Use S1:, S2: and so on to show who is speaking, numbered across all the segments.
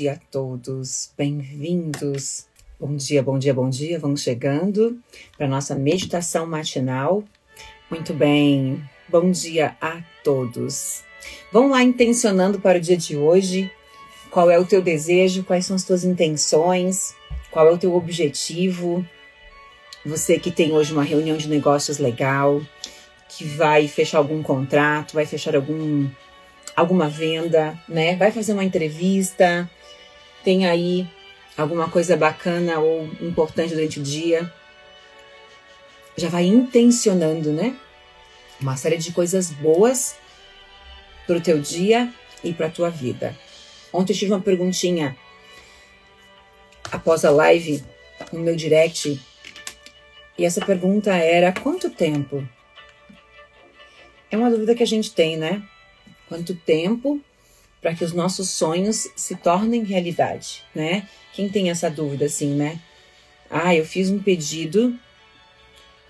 S1: dia a todos, bem-vindos. Bom dia, bom dia, bom dia. Vamos chegando para a nossa meditação matinal. Muito bem, bom dia a todos. Vamos lá intencionando para o dia de hoje. Qual é o teu desejo? Quais são as tuas intenções? Qual é o teu objetivo? Você que tem hoje uma reunião de negócios legal, que vai fechar algum contrato, vai fechar alguma venda, né? Vai fazer uma entrevista, tem aí alguma coisa bacana ou importante durante o dia. Já vai intencionando, né? Uma série de coisas boas para o teu dia e para a tua vida. Ontem eu tive uma perguntinha após a live no meu direct. E essa pergunta era: quanto tempo? É uma dúvida que a gente tem, né? Quanto tempo para que os nossos sonhos se tornem realidade, né? Quem tem essa dúvida assim, né? Ah, eu fiz um pedido,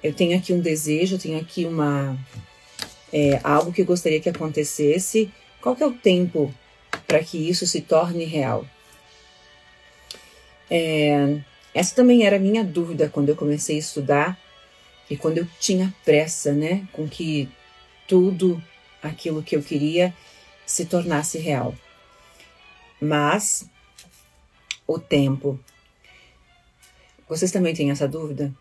S1: eu tenho aqui um desejo, eu tenho aqui algo que eu gostaria que acontecesse. Qual que é o tempo para que isso se torne real? Essa também era a minha dúvida quando eu comecei a estudar e quando eu tinha pressa, né? Com que tudo aquilo que eu queria se tornasse real. Mas o tempo. Vocês também têm essa dúvida?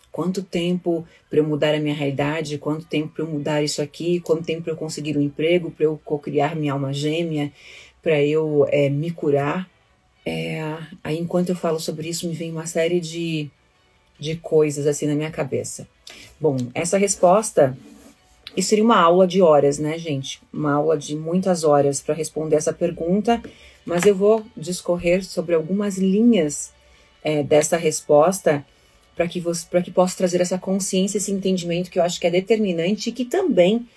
S1: Quanto tempo para eu mudar a minha realidade? Quanto tempo para eu mudar isso aqui? Quanto tempo para eu conseguir um emprego? Para eu cocriar minha alma gêmea? Para eu me curar? Aí enquanto eu falo sobre isso, me vem uma série de coisas assim na minha cabeça. Bom, essa resposta, isso seria uma aula de horas, né, gente? Uma aula de muitas horas para responder essa pergunta, mas eu vou discorrer sobre algumas linhas dessa resposta para que possa trazer essa consciência, esse entendimento que eu acho que é determinante e que também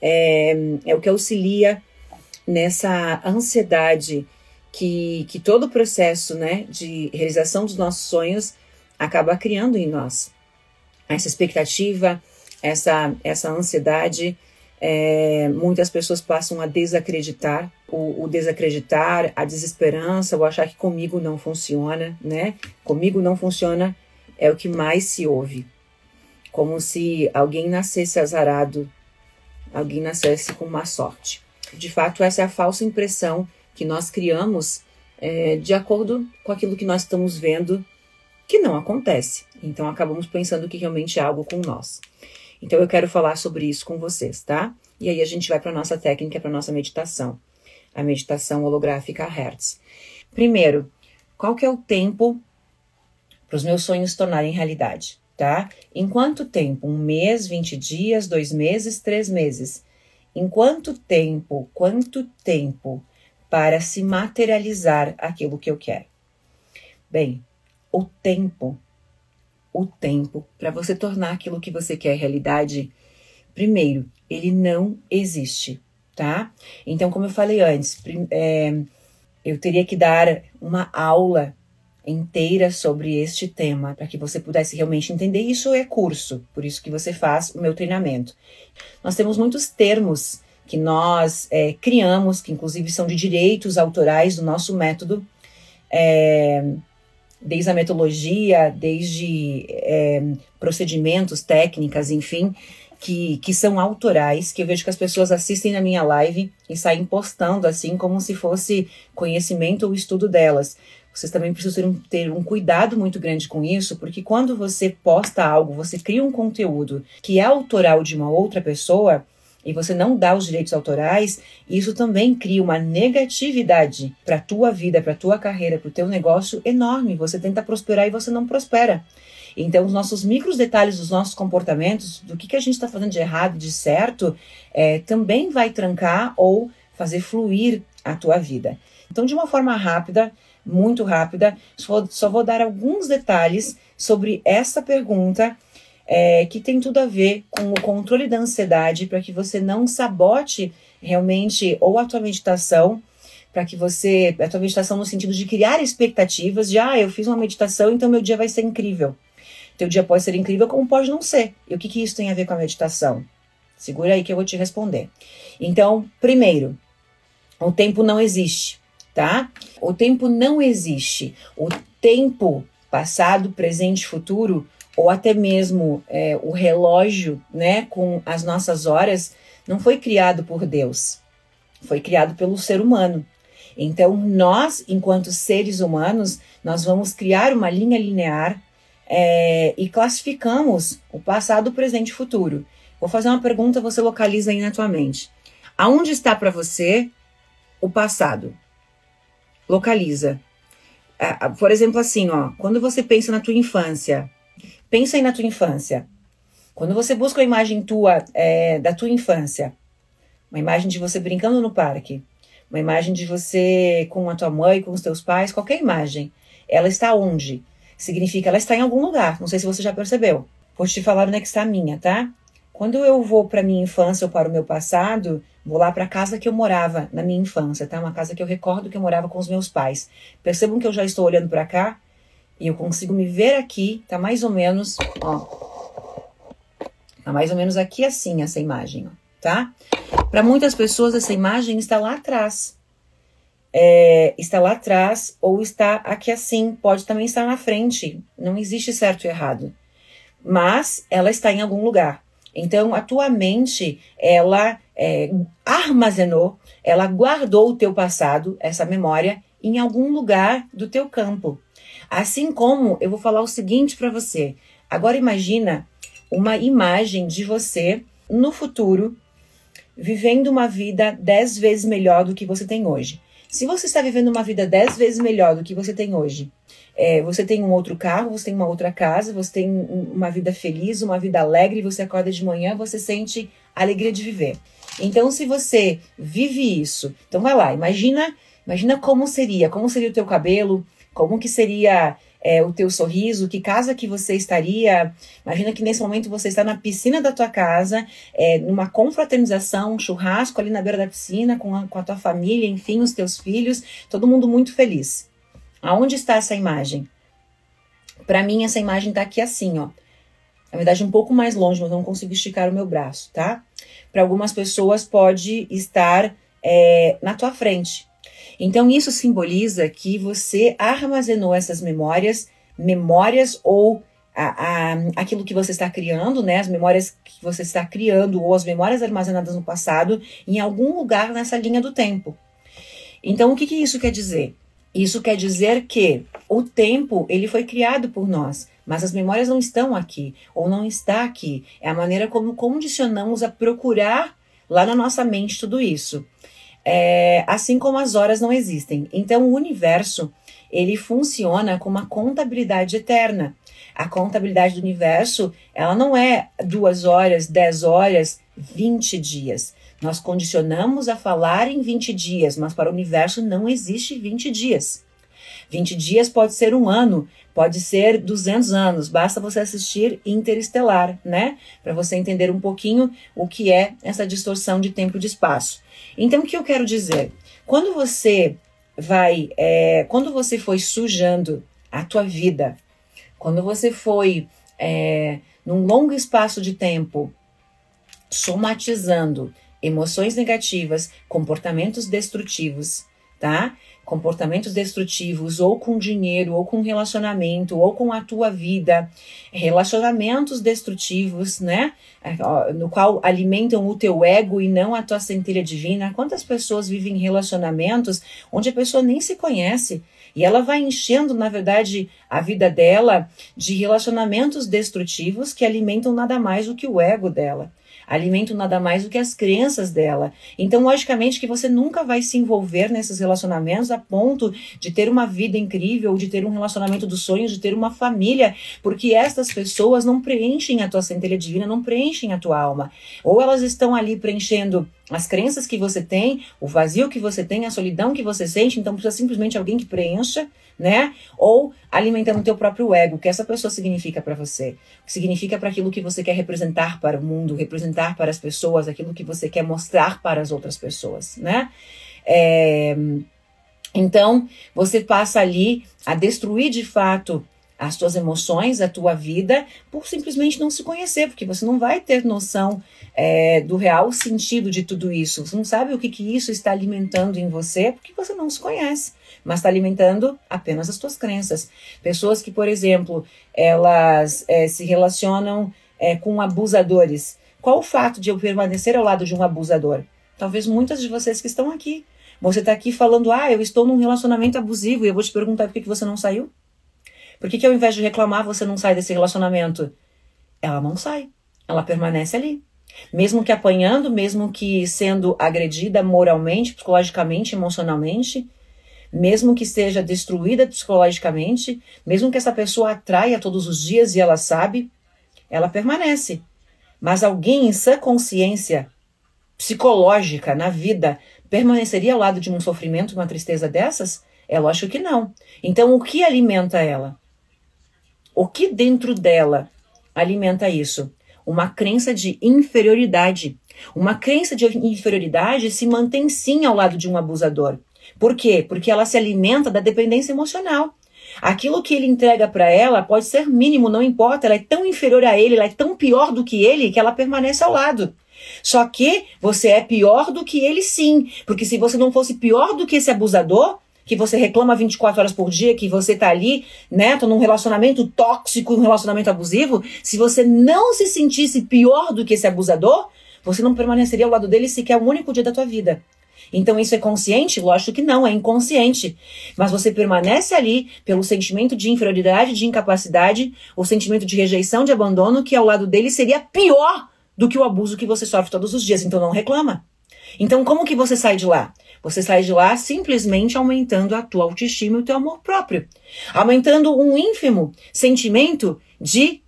S1: é o que auxilia nessa ansiedade que todo o processo, né, de realização dos nossos sonhos acaba criando em nós. Essa expectativa, essa ansiedade, muitas pessoas passam a desacreditar, o desacreditar, a desesperança, o achar que comigo não funciona, né? Comigo não funciona é o que mais se ouve. Como se alguém nascesse azarado, alguém nascesse com má sorte. De fato, essa é a falsa impressão que nós criamos de acordo com aquilo que nós estamos vendo que não acontece. Então, acabamos pensando que realmente é algo com nós. Então, eu quero falar sobre isso com vocês, tá? E aí a gente vai para a nossa técnica, para a nossa meditação. A meditação holográfica Hertz. Primeiro, qual que é o tempo para os meus sonhos se tornarem realidade, tá? Em quanto tempo? 1 mês, 20 dias, 2 meses, 3 meses? Em quanto tempo para se materializar aquilo que eu quero? Bem, o tempo para você tornar aquilo que você quer realidade, primeiro, ele não existe, tá? Então, como eu falei antes, eu teria que dar uma aula inteira sobre este tema, para que você pudesse realmente entender. Isso é curso, por isso que você faz o meu treinamento. Nós temos muitos termos que nós criamos, que inclusive são de direitos autorais do nosso método, desde a metodologia, desde procedimentos, técnicas, enfim, que são autorais, que eu vejo que as pessoas assistem na minha live e saem postando assim, como se fosse conhecimento ou estudo delas. Vocês também precisam ter um cuidado muito grande com isso, porque quando você posta algo, você cria um conteúdo que é autoral de uma outra pessoa, e você não dá os direitos autorais, isso também cria uma negatividade para a tua vida, para a tua carreira, para o teu negócio enorme. Você tenta prosperar e você não prospera. Então, os nossos micros detalhes dos nossos comportamentos, do que a gente está fazendo de errado, de certo, também vai trancar ou fazer fluir a tua vida. Então, de uma forma rápida, muito rápida, só vou dar alguns detalhes sobre essa pergunta, que tem tudo a ver com o controle da ansiedade, para que você não sabote realmente ou a tua meditação, a tua meditação no sentido de criar expectativas de, eu fiz uma meditação, então meu dia vai ser incrível. Teu dia pode ser incrível, como pode não ser. E o que isso tem a ver com a meditação? Segura aí que eu vou te responder. Então, primeiro, o tempo não existe. tá? O tempo não existe. O tempo passado, presente, futuro, ou até mesmo o relógio, né, com as nossas horas, não foi criado por Deus. Foi criado pelo ser humano. Então, nós, enquanto seres humanos, nós vamos criar uma linha linear e classificamos o passado, o presente e o futuro. Vou fazer uma pergunta, você localiza aí na tua mente. Aonde está para você o passado? Localiza. Por exemplo, assim, ó, quando você pensa na tua infância, pensa aí na tua infância. Quando você busca uma imagem tua, da tua infância, uma imagem de você brincando no parque, uma imagem de você com a tua mãe, com os teus pais, qualquer imagem, ela está onde? Significa ela está em algum lugar. Não sei se você já percebeu. Vou te falar onde é que está a minha, tá? Quando eu vou para minha infância ou para o meu passado, vou lá para a casa que eu morava na minha infância, tá? Uma casa que eu recordo que eu morava com os meus pais. Percebam que eu já estou olhando para cá e eu consigo me ver aqui, tá mais ou menos, ó. Tá mais ou menos aqui assim essa imagem, ó, tá? Para muitas pessoas essa imagem está lá atrás. Está lá atrás ou está aqui assim, pode também estar na frente. Não existe certo e errado. Mas ela está em algum lugar. Então, a tua mente, ela armazenou, ela guardou o teu passado, essa memória, em algum lugar do teu campo. Assim como, eu vou falar o seguinte para você. Agora imagina uma imagem de você no futuro, vivendo uma vida 10 vezes melhor do que você tem hoje. Se você está vivendo uma vida 10 vezes melhor do que você tem hoje, você tem um outro carro, você tem uma outra casa, você tem uma vida feliz, uma vida alegre, você acorda de manhã, você sente a alegria de viver. Então, se você vive isso, então vai lá, imagina como seria o teu cabelo, como que seria o teu sorriso, que casa que você estaria. Imagina que nesse momento você está na piscina da tua casa, numa confraternização, um churrasco ali na beira da piscina, com a tua família, enfim, os teus filhos, todo mundo muito feliz. Aonde está essa imagem? Para mim, essa imagem está aqui assim, ó. Na verdade, um pouco mais longe, mas eu não consigo esticar o meu braço, tá? Para algumas pessoas pode estar na tua frente. Então, isso simboliza que você armazenou essas memórias ou aquilo que você está criando, né? As memórias que você está criando ou as memórias armazenadas no passado em algum lugar nessa linha do tempo. Então, o que isso quer dizer? Isso quer dizer que o tempo, ele foi criado por nós, mas as memórias não estão aqui, ou não está aqui. É a maneira como condicionamos a procurar lá na nossa mente tudo isso. Assim como as horas não existem. Então, o universo, ele funciona com uma contabilidade eterna. A contabilidade do universo, ela não é 2 horas, 10 horas, 20 dias. Nós condicionamos a falar em 20 dias, mas para o universo não existe 20 dias. 20 dias pode ser 1 ano, pode ser 200 anos, basta você assistir Interestelar, né? Para você entender um pouquinho o que é essa distorção de tempo e de espaço. Então, o que eu quero dizer? Quando você foi sujando a tua vida, quando você foi num longo espaço de tempo somatizando emoções negativas, comportamentos destrutivos, tá? Comportamentos destrutivos ou com dinheiro, ou com relacionamento, ou com a tua vida, relacionamentos destrutivos, né? No qual alimentam o teu ego e não a tua centelha divina. Quantas pessoas vivem em relacionamentos onde a pessoa nem se conhece e ela vai enchendo, na verdade, a vida dela de relacionamentos destrutivos que alimentam nada mais do que o ego dela. Alimentam nada mais do que as crenças dela. Então, logicamente, que você nunca vai se envolver nesses relacionamentos a ponto de ter uma vida incrível, de ter um relacionamento dos sonhos, de ter uma família, porque estas pessoas não preenchem a tua centelha divina, não preenchem a tua alma. Ou elas estão ali preenchendo as crenças que você tem, o vazio que você tem, a solidão que você sente, então precisa simplesmente alguém que preencha, né? Ou alimentando o teu próprio ego, o que essa pessoa significa para você, o que significa para aquilo que você quer representar para o mundo, representar para as pessoas, aquilo que você quer mostrar para as outras pessoas, né? Então, você passa ali a destruir de fato as tuas emoções, a tua vida, por simplesmente não se conhecer, porque você não vai ter noção do real sentido de tudo isso. Você não sabe o que isso está alimentando em você, porque você não se conhece, mas está alimentando apenas as tuas crenças. Pessoas que, por exemplo, elas se relacionam com abusadores. Qual o fato de eu permanecer ao lado de um abusador? Talvez muitas de vocês que estão aqui. Você está aqui falando, eu estou num relacionamento abusivo, e eu vou te perguntar por que você não saiu? Por que ao invés de reclamar, você não sai desse relacionamento? Ela não sai. Ela permanece ali. Mesmo que apanhando, mesmo que sendo agredida moralmente, psicologicamente, emocionalmente, mesmo que seja destruída psicologicamente, mesmo que essa pessoa atraia todos os dias e ela sabe, ela permanece. Mas alguém em sã consciência psicológica na vida permaneceria ao lado de um sofrimento, uma tristeza dessas? É lógico que não. Então, o que alimenta ela? O que dentro dela alimenta isso? Uma crença de inferioridade. Uma crença de inferioridade se mantém sim ao lado de um abusador. Por quê? Porque ela se alimenta da dependência emocional. Aquilo que ele entrega para ela pode ser mínimo, não importa, ela é tão inferior a ele, ela é tão pior do que ele, que ela permanece ao lado. Só que você é pior do que ele sim, porque se você não fosse pior do que esse abusador, que você reclama 24 horas por dia, que você tá ali, né, tô num relacionamento tóxico, um relacionamento abusivo, se você não se sentisse pior do que esse abusador, você não permaneceria ao lado dele sequer um único dia da tua vida. Então isso é consciente? Lógico que não, é inconsciente. Mas você permanece ali pelo sentimento de inferioridade, de incapacidade, o sentimento de rejeição, de abandono, que ao lado dele seria pior do que o abuso que você sofre todos os dias. Então não reclama. Então como que você sai de lá? Você sai de lá simplesmente aumentando a tua autoestima e o teu amor próprio. Aumentando um ínfimo sentimento de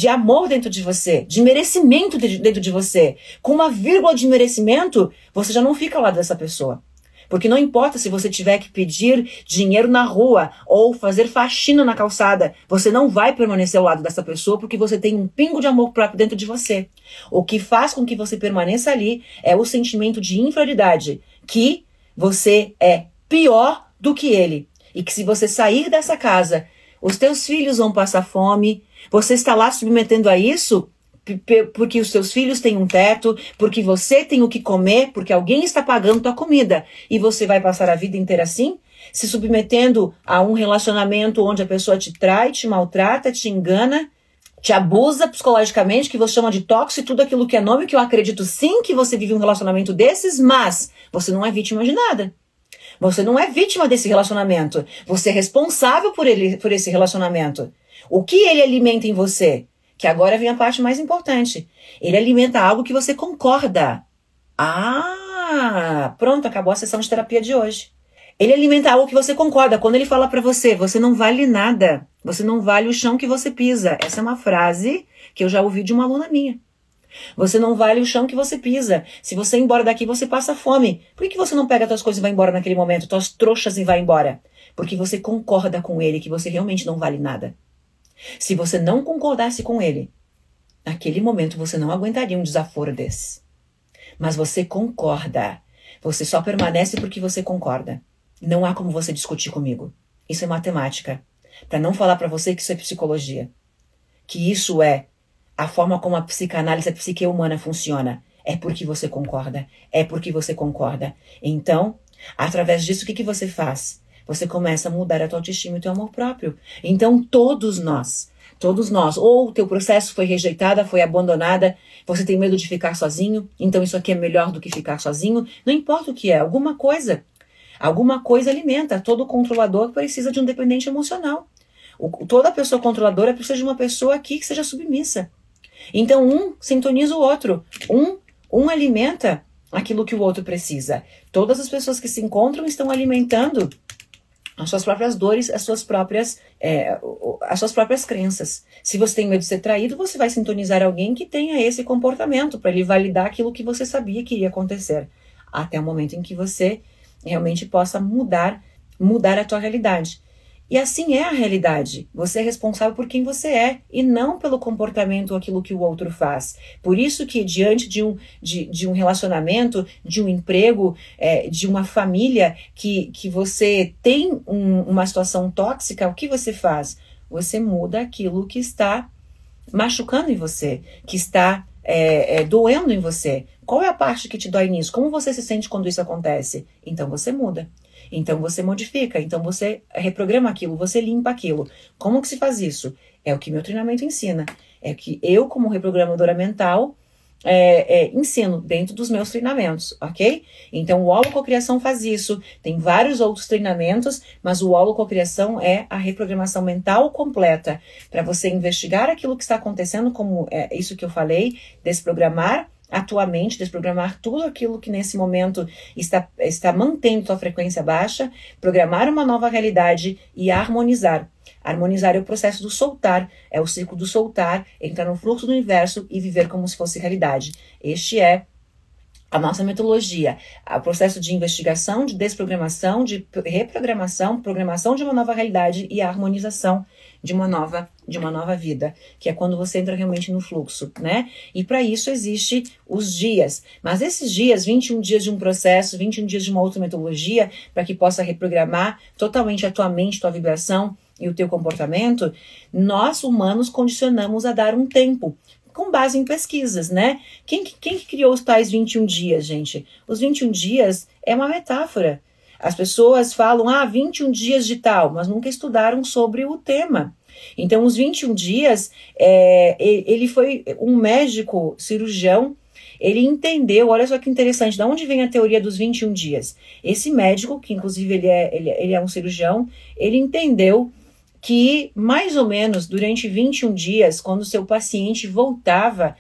S1: amor dentro de você, de merecimento dentro de você. Com uma vírgula de merecimento, você já não fica ao lado dessa pessoa. Porque não importa se você tiver que pedir dinheiro na rua ou fazer faxina na calçada, você não vai permanecer ao lado dessa pessoa porque você tem um pingo de amor próprio dentro de você. O que faz com que você permaneça ali é o sentimento de inferioridade, que você é pior do que ele. E que se você sair dessa casa, os teus filhos vão passar fome, você está lá submetendo a isso porque os seus filhos têm um teto, porque você tem o que comer, porque alguém está pagando tua comida. E você vai passar a vida inteira assim? Se submetendo a um relacionamento onde a pessoa te trai, te maltrata, te engana, te abusa psicologicamente, que você chama de tóxico e tudo aquilo que é nome, que eu acredito sim que você vive um relacionamento desses, mas você não é vítima de nada. Você não é vítima desse relacionamento. Você é responsável por esse relacionamento. O que ele alimenta em você? Que agora vem a parte mais importante. Ele alimenta algo que você concorda. Pronto, acabou a sessão de terapia de hoje. Ele alimenta algo que você concorda. Quando ele fala pra você, você não vale nada. Você não vale o chão que você pisa. Essa é uma frase que eu já ouvi de uma aluna minha. Você não vale o chão que você pisa. Se você ir embora daqui, você passa fome. Por que você não pega suas coisas e vai embora naquele momento, tuas trouxas e vai embora? Porque você concorda com ele que você realmente não vale nada. Se você não concordasse com ele, naquele momento você não aguentaria um desaforo desse. Mas você concorda. Você só permanece porque você concorda. Não há como você discutir comigo. Isso é matemática. Para não falar para você que isso é psicologia. Que isso é a forma como a psicanálise, a psique humana funciona. É porque você concorda. É porque você concorda. Então, através disso, o que você faz? Você começa a mudar a tua autoestima e o teu amor próprio. Então, todos nós, ou o teu processo foi rejeitado, foi abandonada, você tem medo de ficar sozinho, então isso aqui é melhor do que ficar sozinho, não importa o que é, alguma coisa alimenta. Todo controlador precisa de um dependente emocional. Toda pessoa controladora precisa de uma pessoa aqui que seja submissa. Então, um sintoniza o outro, um alimenta aquilo que o outro precisa. Todas as pessoas que se encontram estão alimentando as suas próprias dores, as suas próprias crenças. Se você tem medo de ser traído, você vai sintonizar alguém que tenha esse comportamento para ele validar aquilo que você sabia que iria acontecer, até o momento em que você realmente possa mudar a tua realidade. E assim é a realidade. Você é responsável por quem você é e não pelo comportamento ou aquilo que o outro faz. Por isso que diante de um relacionamento, de um emprego, de uma família que você tem uma situação tóxica, o que você faz? você muda aquilo que está machucando em você, que está doendo em você. Qual é a parte que te dói nisso? Como você se sente quando isso acontece? Então você muda. Então você modifica, então você reprograma aquilo, você limpa aquilo. Como que se faz isso? É o que meu treinamento ensina. É o que eu, como reprogramadora mental, ensino dentro dos meus treinamentos, ok? Então o holococriação faz isso, tem vários outros treinamentos, mas o holococriação é a reprogramação mental completa, para você investigar aquilo que está acontecendo, como isso que eu falei, desprogramar a tua mente, desprogramar tudo aquilo que nesse momento está mantendo tua frequência baixa, programar uma nova realidade e harmonizar. Harmonizar é o processo do soltar, é o ciclo do soltar, entrar no fluxo do universo e viver como se fosse realidade. Este é a nossa metodologia, o processo de investigação, de desprogramação, de reprogramação, programação de uma nova realidade e a harmonização de uma nova vida, que é quando você entra realmente no fluxo, né? E para isso existe os dias, mas esses dias, 21 dias de um processo, 21 dias de uma outra metodologia, para que possa reprogramar totalmente a tua mente, tua vibração e o teu comportamento, nós humanos condicionamos a dar um tempo, com base em pesquisas, né? Quem criou os tais 21 dias, gente? Os 21 dias é uma metáfora. As pessoas falam, 21 dias de tal, mas nunca estudaram sobre o tema. Então, os 21 dias, ele foi um médico cirurgião, ele entendeu, olha só que interessante, de onde vem a teoria dos 21 dias? Esse médico, que inclusive ele é um cirurgião, ele entendeu que mais ou menos durante 21 dias, quando o seu paciente voltava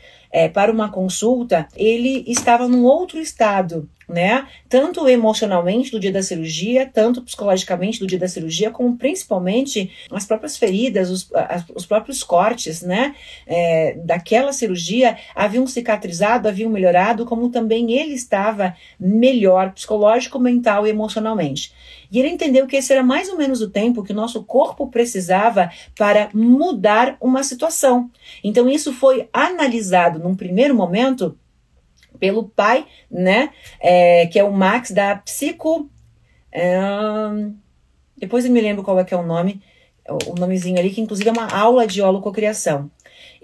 S1: para uma consulta, ele estava num outro estado, né? Tanto emocionalmente do dia da cirurgia, tanto psicologicamente do dia da cirurgia, como principalmente as próprias feridas, os próprios cortes, né? Daquela cirurgia haviam cicatrizado, haviam melhorado, como também ele estava melhor psicológico, mental e emocionalmente. E ele entendeu que esse era mais ou menos o tempo que o nosso corpo precisava para mudar uma situação. Então isso foi analisado num primeiro momento pelo pai, né, que é o Max da Psico... depois eu me lembro qual é que é o nome, o nomezinho ali, que inclusive é uma aula de holococriação.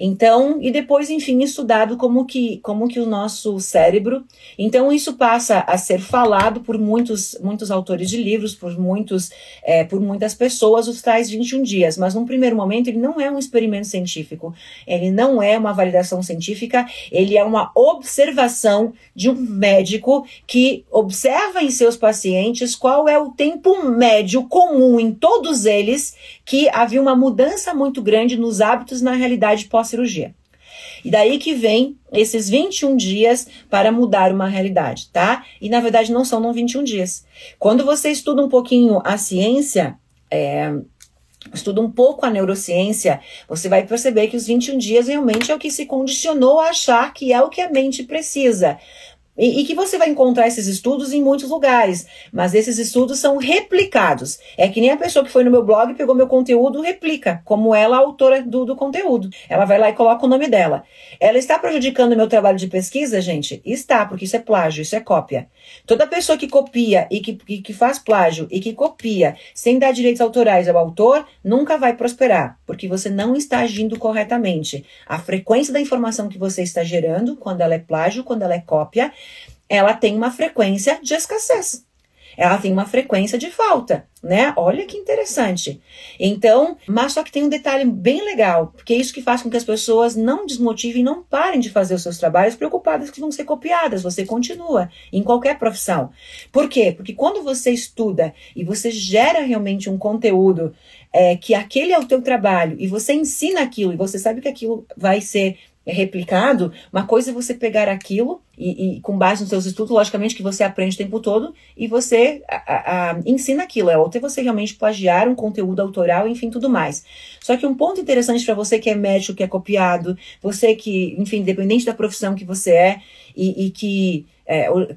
S1: Então, e depois, enfim, estudado como que o nosso cérebro... Então, isso passa a ser falado por muitos autores de livros, por muitas pessoas, os tais 21 dias. Mas, num primeiro momento, ele não é um experimento científico. Ele não é uma validação científica. Ele é uma observação de um médico que observa em seus pacientes qual é o tempo médio comum em todos eles que havia uma mudança muito grande nos hábitos na realidade pós-cirurgia. E daí que vem esses 21 dias para mudar uma realidade, tá? E na verdade não são 21 dias. Quando você estuda um pouquinho a ciência, estuda um pouco a neurociência, você vai perceber que os 21 dias realmente é o que se condicionou a achar que é o que a mente precisa. E que você vai encontrar esses estudos em muitos lugares, mas esses estudos são replicados. É que nem a pessoa que foi no meu blog, pegou meu conteúdo, replica, como ela, a autora do conteúdo. Ela vai lá e coloca o nome dela. Ela está prejudicando o meu trabalho de pesquisa, gente? Está, porque isso é plágio, isso é cópia. Toda pessoa que copia e que faz plágio e que copia sem dar direitos autorais ao autor, nunca vai prosperar, porque você não está agindo corretamente. A frequência da informação que você está gerando, quando ela é plágio, quando ela é cópia, ela tem uma frequência de escassez. Ela tem uma frequência de falta, né? Olha que interessante. Então, mas só que tem um detalhe bem legal, porque é isso que faz com que as pessoas não desmotivem, não parem de fazer os seus trabalhos preocupadas que vão ser copiadas. Você continua em qualquer profissão. Por quê? Porque quando você estuda e você gera realmente um conteúdo que aquele é o teu trabalho e você ensina aquilo e você sabe que aquilo vai ser replicado, uma coisa é você pegar aquilo e com base nos seus estudos, logicamente que você aprende o tempo todo e você ensina aquilo, outra é você realmente plagiar um conteúdo autoral, enfim, tudo mais. Só que um ponto interessante para você que é médico, que é copiado, você que, enfim, independente da profissão que você é e que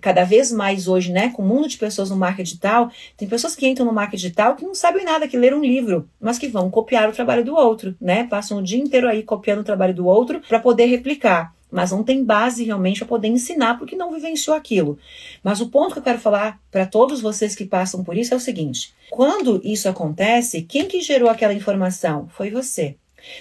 S1: cada vez mais hoje, né, com o mundo de pessoas no marketing digital, tem pessoas que entram no marketing digital que não sabem nada, que leram um livro, mas que vão copiar o trabalho do outro, né, passam o dia inteiro aí copiando o trabalho do outro para poder replicar. mas não tem base realmente para poder ensinar porque não vivenciou aquilo. Mas o ponto que eu quero falar para todos vocês que passam por isso é o seguinte: quando isso acontece, quem que gerou aquela informação? Foi você.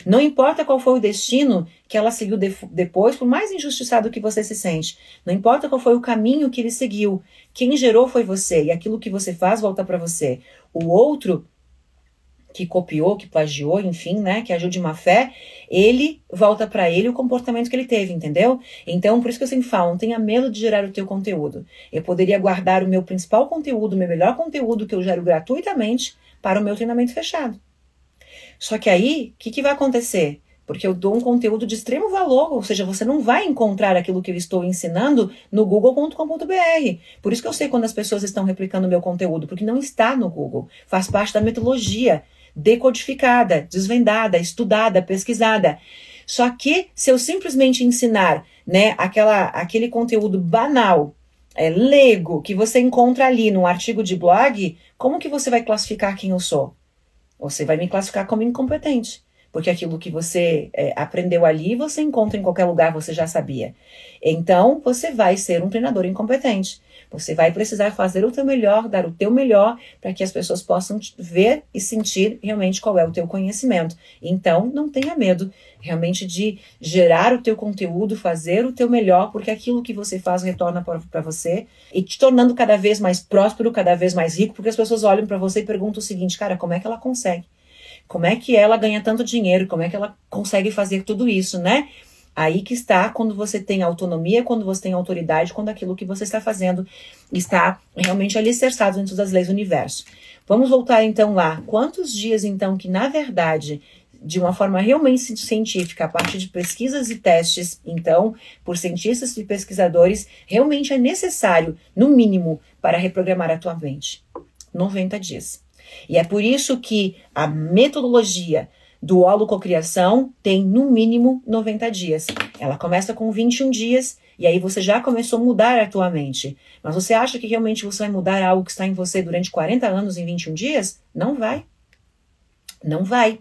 S1: Não importa qual foi o destino que ela seguiu depois, por mais injustiçado que você se sente. Não importa qual foi o caminho que ele seguiu. Quem gerou foi você. E aquilo que você faz volta para você. O outro que copiou, que plagiou, enfim, né, que agiu de má fé, ele volta para ele o comportamento que ele teve, entendeu? Então, por isso que eu sempre falo, não tenha medo de gerar o teu conteúdo. Eu poderia guardar o meu principal conteúdo, o meu melhor conteúdo que eu gero gratuitamente para o meu treinamento fechado. Só que aí, o que vai acontecer? Porque eu dou um conteúdo de extremo valor, ou seja, você não vai encontrar aquilo que eu estou ensinando no google.com.br. Por isso que eu sei quando as pessoas estão replicando o meu conteúdo, porque não está no Google. Faz parte da metodologia decodificada, desvendada, estudada, pesquisada. Só que se eu simplesmente ensinar, né, aquele conteúdo banal, leigo, que você encontra ali num artigo de blog, como que você vai classificar quem eu sou? Você vai me classificar como incompetente, porque aquilo que você aprendeu ali, você encontra em qualquer lugar, você já sabia. Então, você vai ser um treinador incompetente. Você vai precisar fazer o teu melhor, dar o teu melhor, para que as pessoas possam ver e sentir realmente qual é o teu conhecimento. Então, não tenha medo realmente de gerar o teu conteúdo, fazer o teu melhor, porque aquilo que você faz retorna para você e te tornando cada vez mais próspero, cada vez mais rico, porque as pessoas olham para você e perguntam o seguinte: cara, como é que ela consegue? Como é que ela ganha tanto dinheiro? Como é que ela consegue fazer tudo isso, né? Aí que está quando você tem autonomia, quando você tem autoridade, quando aquilo que você está fazendo está realmente alicerçado dentro das leis do universo. Vamos voltar então lá. Quantos dias então que na verdade, de uma forma realmente científica, a partir de pesquisas e testes, então, por cientistas e pesquisadores, realmente é necessário, no mínimo, para reprogramar a tua mente? 90 dias. E é por isso que a metodologia do holococriação tem no mínimo 90 dias. Ela começa com 21 dias e aí você já começou a mudar a tua mente. Mas você acha que realmente você vai mudar algo que está em você durante 40 anos em 21 dias? Não vai. Não vai.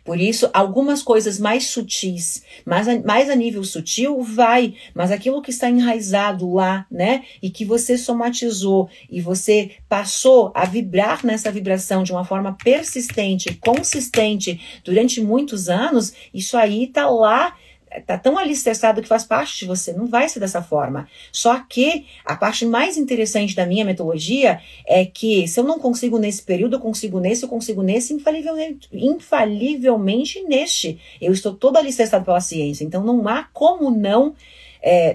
S1: Por isso, algumas coisas mais sutis, mais a nível sutil, vai. Mas aquilo que está enraizado lá, né? E que você somatizou e você passou a vibrar nessa vibração de uma forma persistente, consistente, durante muitos anos, isso aí tá lá, tá tão alicerçado que faz parte de você, não vai ser dessa forma. Só que a parte mais interessante da minha metodologia é que se eu não consigo nesse período, eu consigo nesse, infalivelmente neste. Eu estou todo alicerçado pela ciência, então não há como não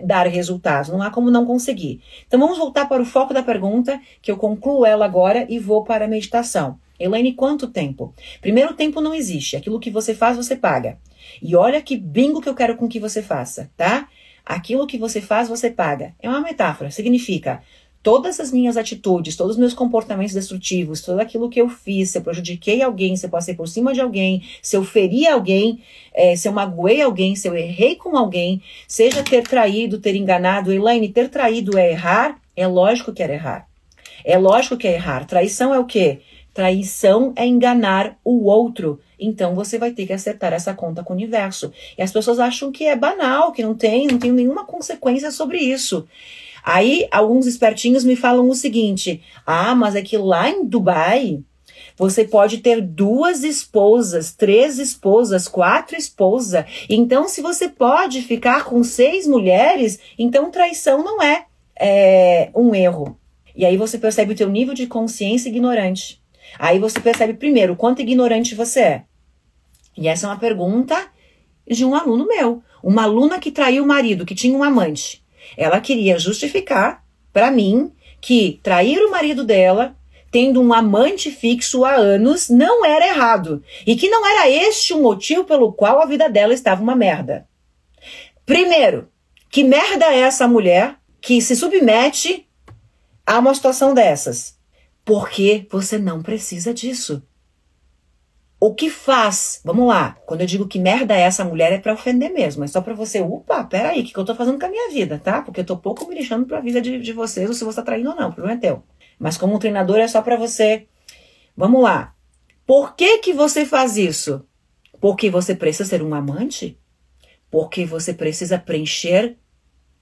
S1: dar resultados, não há como não conseguir. Então vamos voltar para o foco da pergunta, que eu concluo ela agora e vou para a meditação. Elaine, quanto tempo? Primeiro, tempo não existe. Aquilo que você faz, você paga. E olha que bingo que eu quero com que você faça, tá? Aquilo que você faz, você paga. É uma metáfora. Significa, todas as minhas atitudes, todos os meus comportamentos destrutivos, tudo aquilo que eu fiz, se eu prejudiquei alguém, se eu passei por cima de alguém, se eu feri alguém, se eu magoei alguém, se eu errei com alguém, seja ter traído, ter enganado. Elaine, ter traído é errar? É lógico que é errar. É lógico que é errar. Traição é o quê? Traição é enganar o outro. Então você vai ter que acertar essa conta com o universo. E as pessoas acham que é banal, que não tem nenhuma consequência sobre isso. Aí alguns espertinhos me falam o seguinte: ah, mas é que lá em Dubai você pode ter 2 esposas, 3 esposas, 4 esposas. Então se você pode ficar com 6 mulheres, então traição não é um erro. E aí você percebe o teu nível de consciência ignorante. Aí você percebe primeiro quanto ignorante você é. E essa é uma pergunta de um aluno meu. Uma aluna que traiu o marido, que tinha um amante. Ela queria justificar para mim que trair o marido dela, tendo um amante fixo há anos, não era errado. E que não era este o motivo pelo qual a vida dela estava uma merda. Primeiro, que merda é essa mulher que se submete a uma situação dessas? Porque você não precisa disso. O que faz? Vamos lá. Quando eu digo que merda é essa mulher, é pra ofender mesmo. É só pra você, peraí, o que eu tô fazendo com a minha vida, tá? Porque eu tô pouco me lixando pra vida de vocês, ou se você tá traindo ou não, o problema é teu. Mas como treinador é só pra você. Vamos lá. Por que você faz isso? Porque você precisa ser um amante? Porque você precisa preencher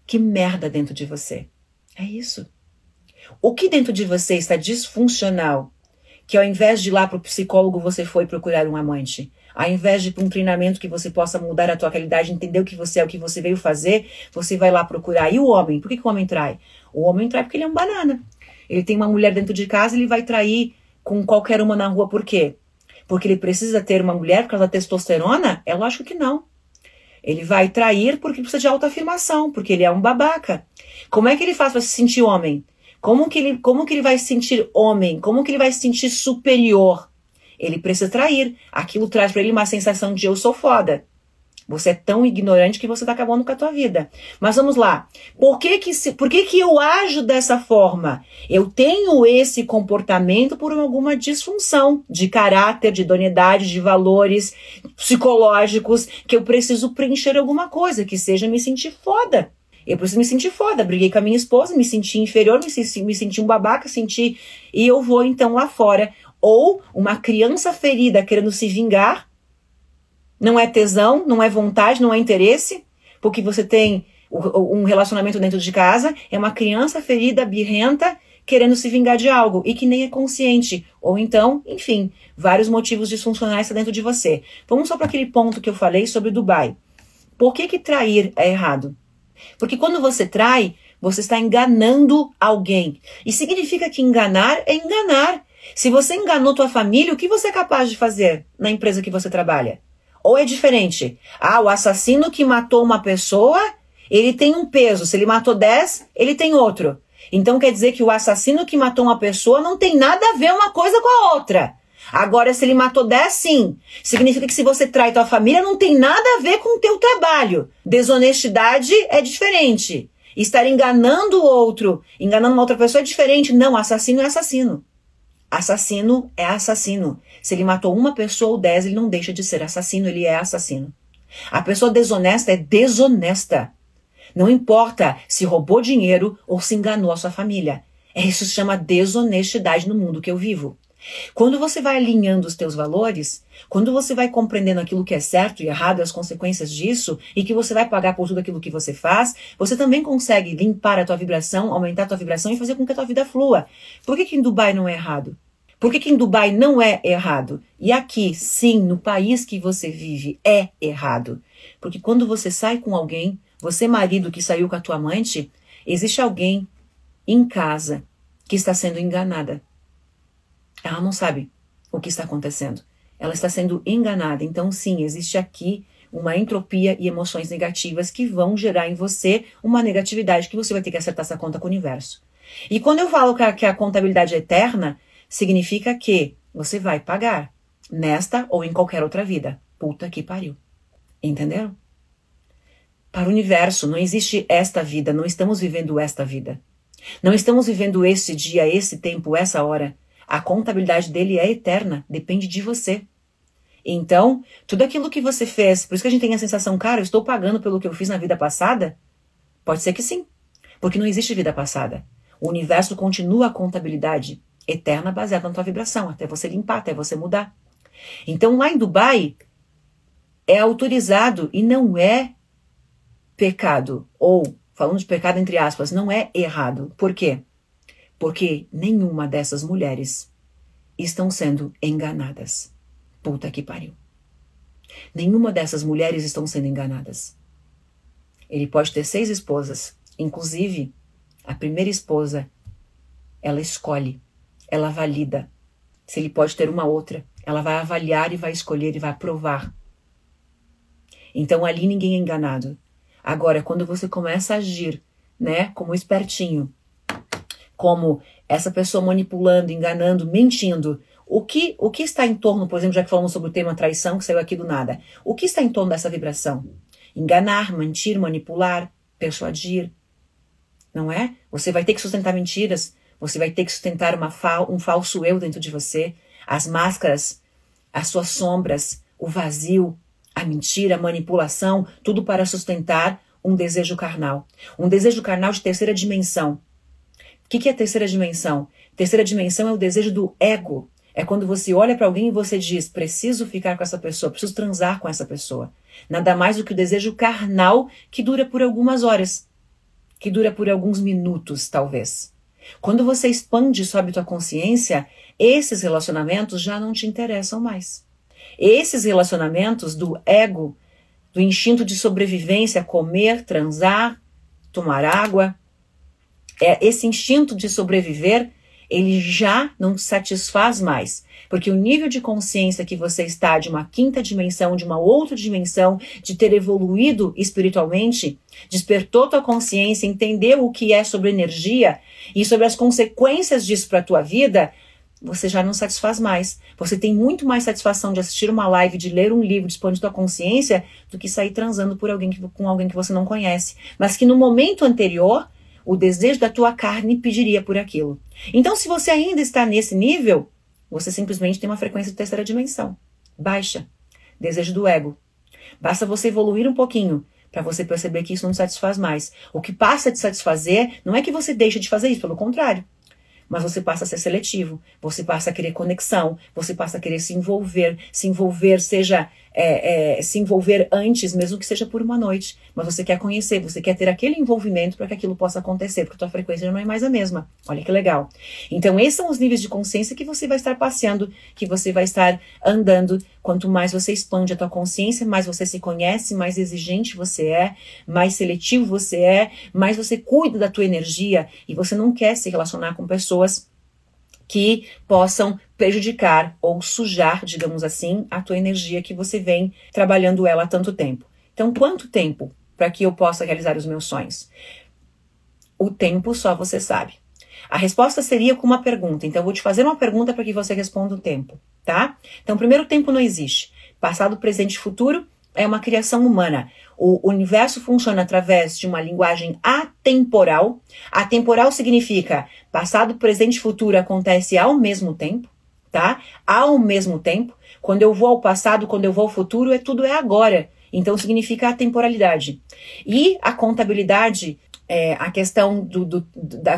S1: que merda dentro de você. É isso. O que dentro de você está disfuncional, que ao invés de ir lá para o psicólogo você foi procurar um amante, ao invés de ir para um treinamento que você possa mudar a tua realidade, entender o que você é, o que você veio fazer, você vai lá procurar. E o homem? Por que o homem trai? O homem trai porque ele é um banana. Ele tem uma mulher dentro de casa, ele vai trair com qualquer uma na rua. Por quê? Porque ele precisa ter uma mulher por causa da testosterona? É lógico que não. Ele vai trair porque precisa de autoafirmação, porque ele é um babaca. Como é que ele faz para se sentir homem? Como que ele vai se sentir homem? Como que ele vai se sentir superior? Ele precisa trair. Aquilo traz para ele uma sensação de eu sou foda. Você é tão ignorante que você está acabando com a tua vida. Mas vamos lá. Por que eu ajo dessa forma? Eu tenho esse comportamento por alguma disfunção de caráter, de idoneidade, de valores psicológicos, que eu preciso preencher alguma coisa, que seja me sentir foda. Eu preciso me sentir foda. Briguei com a minha esposa, me senti inferior, me senti um babaca, e eu vou então lá fora. Ou uma criança ferida querendo se vingar. Não é tesão, não é vontade, não é interesse, porque você tem um relacionamento dentro de casa, é uma criança ferida, birrenta, querendo se vingar de algo, e que nem é consciente. Ou então, enfim, vários motivos disfuncionais dentro de você. Vamos só para aquele ponto que eu falei sobre Dubai. Por que trair é errado? Porque quando você trai, você está enganando alguém. E significa que enganar é enganar. Se você enganou tua família, o que você é capaz de fazer na empresa que você trabalha? Ou é diferente? O assassino que matou uma pessoa, ele tem um peso. Se ele matou 10, ele tem outro. Então quer dizer que o assassino que matou uma pessoa não tem nada a ver uma coisa com a outra. Agora, se ele matou 10, sim. Significa que se você trai tua família, não tem nada a ver com o teu trabalho. Desonestidade é diferente. Estar enganando o outro, enganando uma outra pessoa é diferente. Não, assassino é assassino. Assassino é assassino. Se ele matou uma pessoa ou 10, ele não deixa de ser assassino, ele é assassino. A pessoa desonesta é desonesta. Não importa se roubou dinheiro ou se enganou a sua família. Isso se chama desonestidade no mundo que eu vivo. Quando você vai alinhando os teus valores, quando você vai compreendendo aquilo que é certo e errado, as consequências disso, e que você vai pagar por tudo aquilo que você faz, você também consegue limpar a tua vibração, aumentar a tua vibração e fazer com que a tua vida flua. Por que em Dubai não é errado? Por que em Dubai não é errado? E aqui, sim, no país que você vive, é errado. Porque quando você sai com alguém, você marido que saiu com a tua amante, existe alguém em casa que está sendo enganada. Ela não sabe o que está acontecendo. Ela está sendo enganada. Então, sim, existe aqui uma entropia e emoções negativas que vão gerar em você uma negatividade que você vai ter que acertar essa conta com o universo. E quando eu falo que a contabilidade é eterna, significa que você vai pagar nesta ou em qualquer outra vida. Puta que pariu. Entenderam? Para o universo não existe esta vida, não estamos vivendo esta vida. Não estamos vivendo esse dia, esse tempo, essa hora. A contabilidade dele é eterna, depende de você. Então, tudo aquilo que você fez, por isso que a gente tem a sensação, cara, eu estou pagando pelo que eu fiz na vida passada? Pode ser que sim, porque não existe vida passada. O universo continua a contabilidade eterna baseada na tua vibração, até você limpar, até você mudar. Então, lá em Dubai, é autorizado e não é pecado, ou, falando de pecado entre aspas, não é errado. Por quê? Porque nenhuma dessas mulheres estão sendo enganadas. Puta que pariu. Nenhuma dessas mulheres estão sendo enganadas. Ele pode ter 6 esposas. Inclusive, a primeira esposa, ela escolhe, ela valida. Se ele pode ter uma outra, ela vai avaliar e vai escolher e vai aprovar. Então ali ninguém é enganado. Agora, quando você começa a agir, né, como espertinho, como essa pessoa manipulando, enganando, mentindo, o que está em torno, por exemplo, já que falamos sobre o tema traição, que saiu aqui do nada, o que está em torno dessa vibração? Enganar, mentir, manipular, persuadir, não é? Você vai ter que sustentar mentiras, você vai ter que sustentar um falso eu dentro de você, as máscaras, as suas sombras, o vazio, a mentira, a manipulação, tudo para sustentar um desejo carnal. Um desejo carnal de terceira dimensão. O que é terceira dimensão? Terceira dimensão é o desejo do ego. É quando você olha para alguém e você diz, preciso ficar com essa pessoa, preciso transar com essa pessoa. Nada mais do que o desejo carnal que dura por algumas horas, que dura por alguns minutos, talvez. Quando você expande e sobe tua consciência, esses relacionamentos já não te interessam mais. Esses relacionamentos do ego, do instinto de sobrevivência, comer, transar, tomar água, esse instinto de sobreviver, ele já não te satisfaz mais. Porque o nível de consciência que você está de uma quinta dimensão, de uma outra dimensão, de ter evoluído espiritualmente, despertou tua consciência, entendeu o que é sobre energia e sobre as consequências disso para a tua vida, você já não satisfaz mais. Você tem muito mais satisfação de assistir uma live, de ler um livro, de expandir tua consciência, do que sair transando com alguém que você não conhece. Mas que no momento anterior, o desejo da tua carne pediria por aquilo. Então, se você ainda está nesse nível, você simplesmente tem uma frequência de terceira dimensão. Baixa. Desejo do ego. Basta você evoluir um pouquinho para você perceber que isso não te satisfaz mais. O que passa a te satisfazer não é que você deixa de fazer isso, pelo contrário. Mas você passa a ser seletivo, você passa a querer conexão, você passa a querer se envolver seja se envolver antes, mesmo que seja por uma noite. Mas você quer conhecer, você quer ter aquele envolvimento para que aquilo possa acontecer, porque a tua frequência já não é mais a mesma. Olha que legal. Então esses são os níveis de consciência que você vai estar passeando, que você vai estar andando. Quanto mais você expande a tua consciência, mais você se conhece, mais exigente você é, mais seletivo você é, mais você cuida da tua energia e você não quer se relacionar com pessoas que possam prejudicar ou sujar, digamos assim, a tua energia que você vem trabalhando ela há tanto tempo. Então, quanto tempo para que eu possa realizar os meus sonhos? O tempo só você sabe. A resposta seria com uma pergunta. Então, eu vou te fazer uma pergunta para que você responda o tempo, tá? Então, primeiro, o tempo não existe. Passado, presente e futuro é uma criação humana. O universo funciona através de uma linguagem atemporal. Atemporal significa passado, presente e futuro acontece ao mesmo tempo, tá? Ao mesmo tempo. Quando eu vou ao passado, quando eu vou ao futuro, tudo é agora. Então significa a temporalidade. E a contabilidade, a questão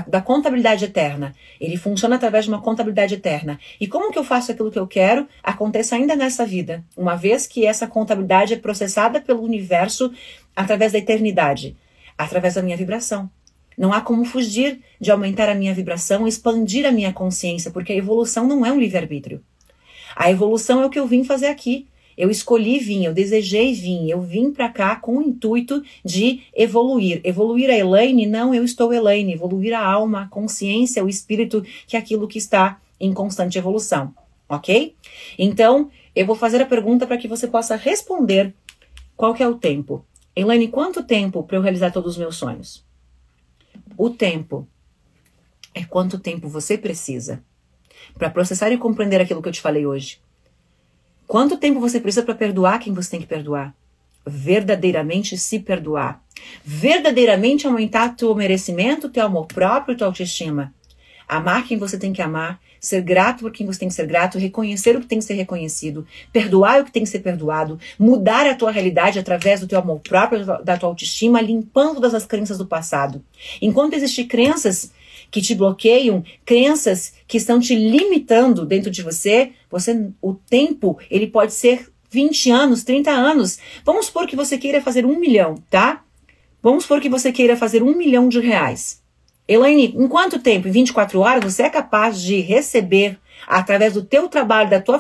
S1: da contabilidade eterna. Ele funciona através de uma contabilidade eterna. E como que eu faço aquilo que eu quero aconteça ainda nessa vida? Uma vez que essa contabilidade é processada pelo universo através da eternidade. Através da minha vibração. Não há como fugir de aumentar a minha vibração, expandir a minha consciência, porque a evolução não é um livre-arbítrio. A evolução é o que eu vim fazer aqui. Eu escolhi vir, eu desejei vir, eu vim pra cá com o intuito de evoluir. Evoluir a Elaine? Não, eu estou Elaine. Evoluir a alma, a consciência, o espírito, que é aquilo que está em constante evolução. Ok? Então, eu vou fazer a pergunta para que você possa responder qual que é o tempo. Elaine, quanto tempo para eu realizar todos os meus sonhos? O tempo é quanto tempo você precisa para processar e compreender aquilo que eu te falei hoje. Quanto tempo você precisa para perdoar quem você tem que perdoar? Verdadeiramente se perdoar. Verdadeiramente aumentar teu merecimento, teu amor próprio, tua autoestima. Amar quem você tem que amar, ser grato por quem você tem que ser grato, reconhecer o que tem que ser reconhecido, perdoar o que tem que ser perdoado, mudar a tua realidade através do teu amor próprio, da tua autoestima, limpando todas as crenças do passado. Enquanto existem crenças que te bloqueiam, crenças que estão te limitando dentro de você, o tempo, ele pode ser 20 anos, 30 anos. Vamos supor que você queira fazer 1 milhão, tá? Vamos supor que você queira fazer R$1 milhão. Elaine, em quanto tempo? Em 24 horas você é capaz de receber, através do teu trabalho, da tua